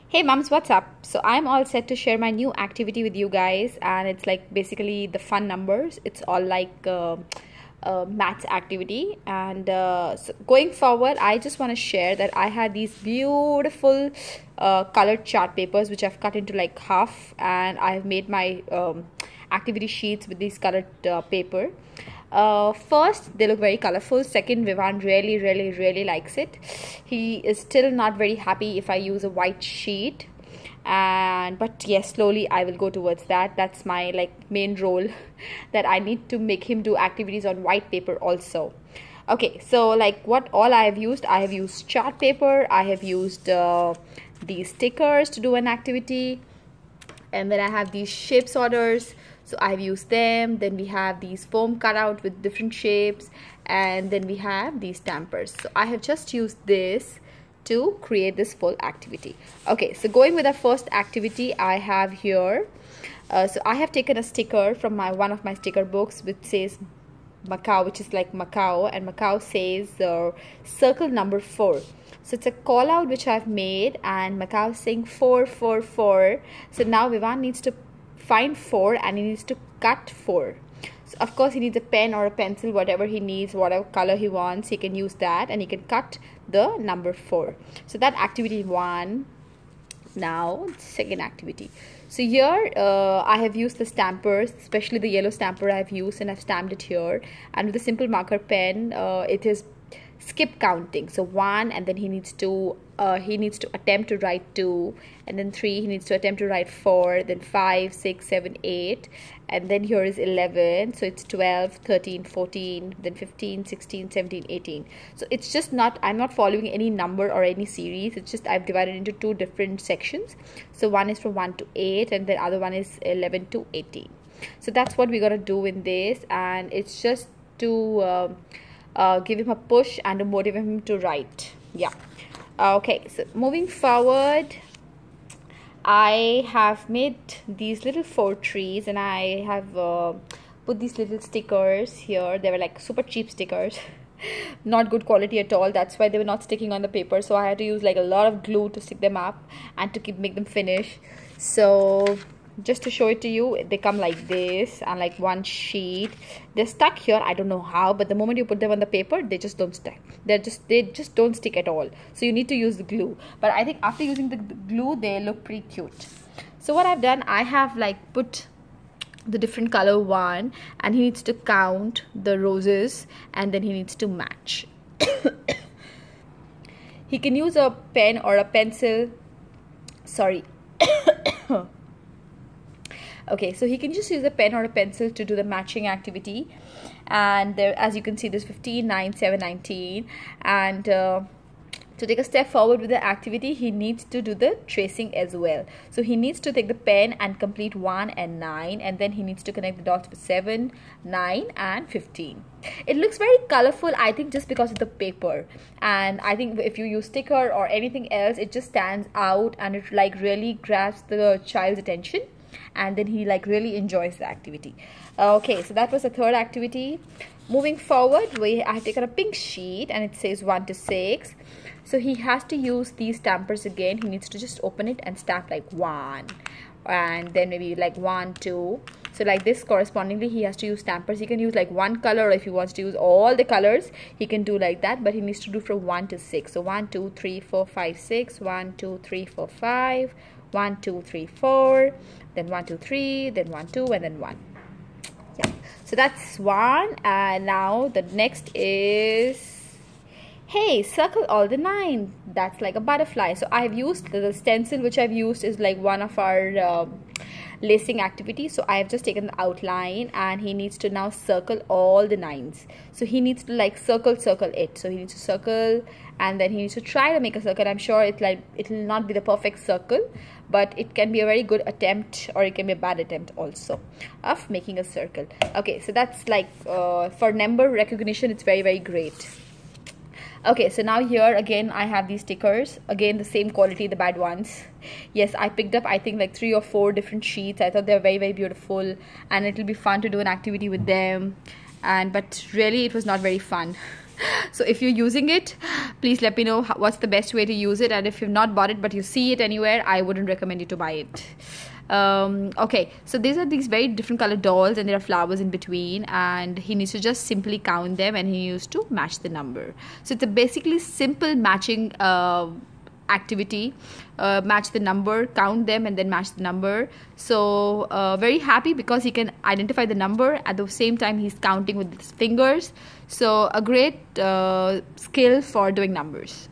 Hey mums, what's up? So I'm all set to share my new activity with you guys, and it's like basically the fun numbers. It's all like maths activity, and so going forward, I just want to share that I had these beautiful colored chart papers which I've cut into like half, and I've made my activity sheets with these colored paper. First, they look very colorful. Second, Vivan really likes it. He is still not very happy if I use a white sheet, but yes, slowly I will go towards that. That's my like main role that I need to make him do activities on white paper also. Okay, so like what all I have used chart paper, I have used these stickers to do an activity, and then I have these shape sorters, so I've used them. Then we have these foam cutout with different shapes, and then we have these stampers. So I have just used this to create this full activity. Okay, so going with the first activity, I have here so I have taken a sticker from one of my sticker books which says Macau, which is like Macau, and Macau says circle number 4. So it's a call out which I've made, and Macau is saying 4 4 4. So now Vivan needs to find 4 and he needs to cut 4. So of course he needs a pen or a pencil, whatever he needs, whatever color he wants, he can use that, and he can cut the number 4. So that activity 1. Now second activity. So here I have used the stampers, especially the yellow stamper I have used, and I've stamped it here, and with a simple marker pen it is skip counting. So 1, and then he needs to attempt to write 2, and then 3 he needs to attempt to write 4, then 5 6 7 8, and then here is 11. So it's 12 13 14, then 15 16 17 18. So it's just not, I'm not following any number or any series. It's just I've divided into 2 different sections. So one is from 1 to 8, and the other one is 11 to 18. So that's what we're gonna do in this, and it's just to give him a push and to motivate him to write. Yeah. Okay, so moving forward, I have made these little 4 trees, and I have put these little stickers here. They were like super cheap stickers not good quality at all. That's why they were not sticking on the paper, so I had to use like a lot of glue to stick them up and to make them finish. So just to show it to you, they come like this, and like one sheet. They're stuck here, I don't know how, but the moment you put them on the paper, they just don't stick. They just don't stick at all. So you need to use the glue, but I think after using the glue, they look pretty cute. So what I've done, I have like put the different color one, and he needs to count the roses, and then he needs to match. He can use a pen or a pencil. Sorry. Okay, so he can just use a pen or a pencil to do the matching activity. And there, as you can see, there's 15 9 7 19, and to take a step forward with the activity, he needs to do the tracing as well. So he needs to take the pen and complete 1 and 9, and then he needs to connect the dots with 7 9 and 15. It looks very colorful, I think, just because of the paper, and I think if you use sticker or anything else, it just stands out, and it like really grabs the child's attention, and then he like really enjoys the activity. Okay, so that was the third activity. Moving forward, I have taken a pink sheet, and it says 1 to 6. So he has to use these stampers again. He needs to just open it and stamp like 1, and then maybe like 1 2. So like this, correspondingly he has to use stampers. He can use like one color, or if he wants to use all the colors, he can do like that, but he needs to do from 1 to 6. So 1 2 3 4 5 6, 1 2 3 4 5, 1 2 3 4, then 1 2 3, then 1 2, and then 1. Yeah, so that's 1. And now the next is, hey, circle all the 9. That's like a butterfly. So I've used the stencil which I've used is like one of our lacing activities. So I have just taken the outline, and he needs to now circle all the 9s. So he needs to like circle it. So he needs to circle, and then he needs to try to make a circle. I'm sure it will not be the perfect circle, but it can be a very good attempt, or it can be a bad attempt also of making a circle. Okay, so that's like for number recognition, it's very great. Okay, so now here again I have these stickers, again the same quality, the bad ones. Yes, I picked up I think like 3 or 4 different sheets. I thought they're very beautiful, and it'll be fun to do an activity with them, but really it was not very fun. So if you're using it, please let me know what's the best way to use it. And if you've not bought it but you see it anywhere, I wouldn't recommend you to buy it. Okay, so these are these very different colored dolls, and there are flowers in between, and he needs to just simply count them, and he needs to match the number. So it's a basically simple matching activity. Match the number, count them, and then match the number. So very happy because he can identify the number, at the same time he's counting with his fingers. So a great skill for doing numbers.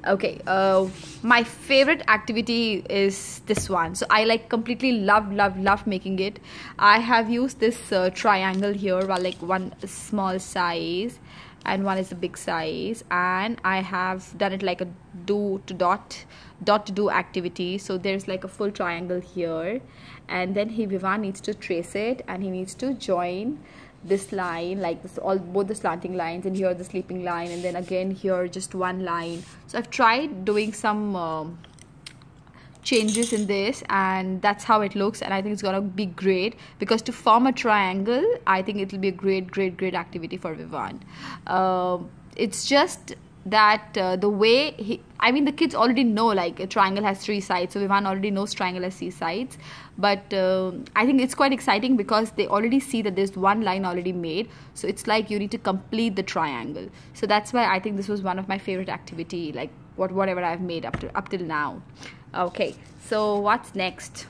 Okay, my favorite activity is this one. So I like completely love making it. I have used this triangle here, well, like one small size and one is the big size, and I have done it like a do to dot to do activity. So there's like a full triangle here, and then Vivan needs to trace it, and he needs to join this line like this, both the slanting lines, and here the sleeping line, and then again here just one line. So I've tried doing some changes in this, and that's how it looks, and I think it's gonna be great because to form a triangle, I think it will be a great activity for Vivan. It's just that the way the kids already know like a triangle has 3 sides, so Vivan already knows triangle has 3 sides, but I think it's quite exciting because they already see that there's one line already made, so it's like you need to complete the triangle. So that's why I think this was one of my favorite activity, like whatever I've made up till now. Okay, so what's next?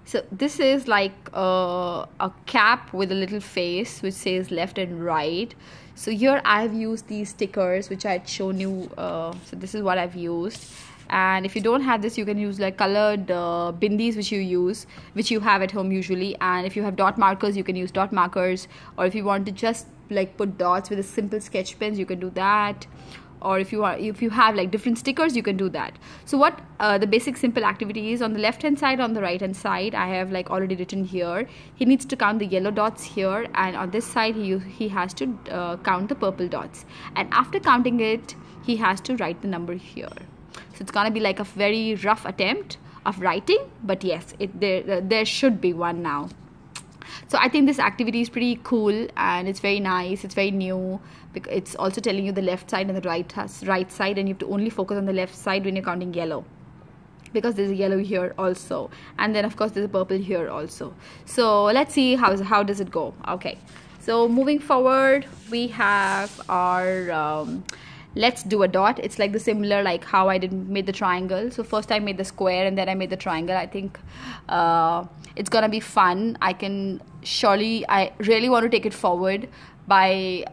So this is like a cap with a little face which says left and right. So here I've used these stickers which I had shown you. So this is what I've used, and if you don't have this, you can use like colored bindis which you have at home usually, and if you have dot markers, you can use dot markers, or if you want to just like put dots with a simple sketch pens, you can do that. Or if you have like different stickers, you can do that. So what the basic simple activity is, on the left hand side, on the right hand side, I have like already written here, he needs to count the yellow dots here, and on this side he has to count the purple dots, and after counting it, he has to write the number here. So it's gonna be like a very rough attempt of writing, but yes, there should be one now. So I think this activity is pretty cool, and it's very nice, it's very new. It's also telling you the left side and the right side, and you have to only focus on the left side when you're counting yellow, because there's a yellow here also, and then of course there's a purple here also. So let's see how does it go. Okay, so moving forward, we have our let's do a dot. It's like the similar like how I made the triangle. So first I made the square and then I made the triangle. I think it's gonna be fun. I really want to take it forward by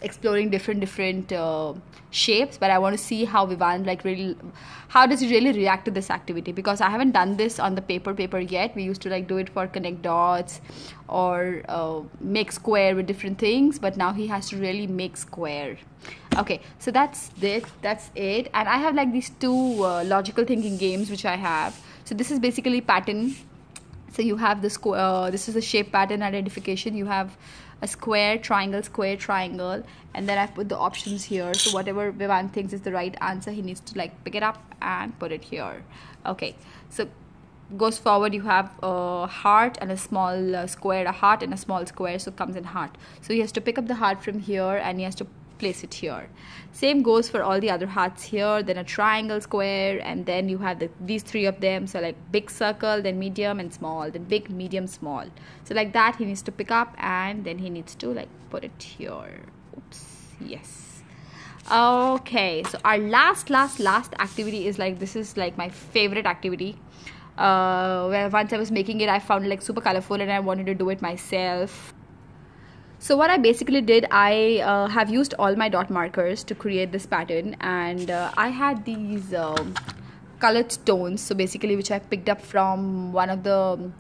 exploring different shapes, but I want to see how Vivan how does he really react to this activity, because I haven't done this on the paper yet. We used to like do it for connect dots or make square with different things, but now he has to really make square. Okay, so that's it, and I have like these 2 logical thinking games which I have. So this is basically pattern. So you have the square, this is the shape pattern identification. You have a square, triangle, square, triangle, and then I've put the options here. So whatever Vivan thinks is the right answer, he needs to like pick it up and put it here. Okay, so goes forward, you have a heart and a small square, a heart and a small square, so comes in heart. So he has to pick up the heart from here and he has to place it here. Same goes for all the other hearts here, then a triangle, square, and then you have these 3 of them. So like big circle, then medium and small, then big, medium, small. So like that he needs to pick up, and then he needs to like put it here. Oops, yes. Okay, so our last activity is like, this is like my favorite activity. Where once I was making it, I found it like super colorful and I wanted to do it myself. So what I basically did, I have used all my dot markers to create this pattern, and I had these colored stones, so basically which I picked up from one of the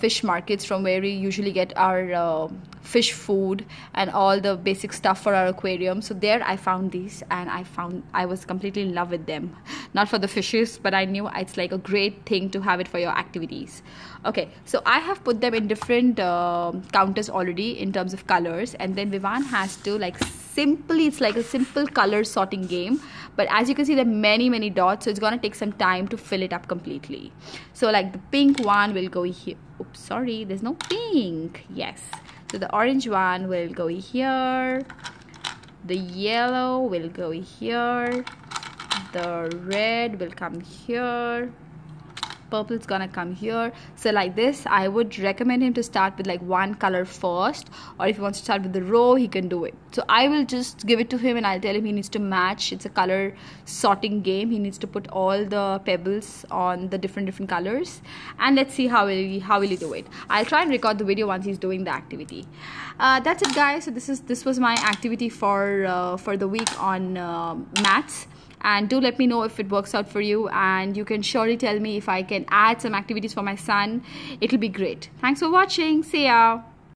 fish markets, from where we usually get our fish food and all the basic stuff for our aquarium. So there I found these, and I was completely in love with them. Not for the fishes, but I knew it's like a great thing to have it for your activities. Okay, so I have put them in different counters already in terms of colors, and then Vivan has to like it's like a simple color sorting game, but as you can see there are many dots, so it's gonna take some time to fill it up completely. So like the pink one will go here. Oops, sorry, there's no pink. Yes, So the orange one will go here, the yellow will go here, the red will come here, purple is gonna come here. So like this, I would recommend him to start with like one color first, or if he wants to start with the row, he can do it. So I will just give it to him and I'll tell him he needs to match. It's a color sorting game. He needs to put all the pebbles on the different colors, and let's see how will he do it. I'll try and record the video once he's doing the activity. That's it, guys. So this was my activity for the week on maths. And do let me know if it works out for you, and you can surely tell me if I can add some activities for my son. It'll be great. Thanks for watching. See ya.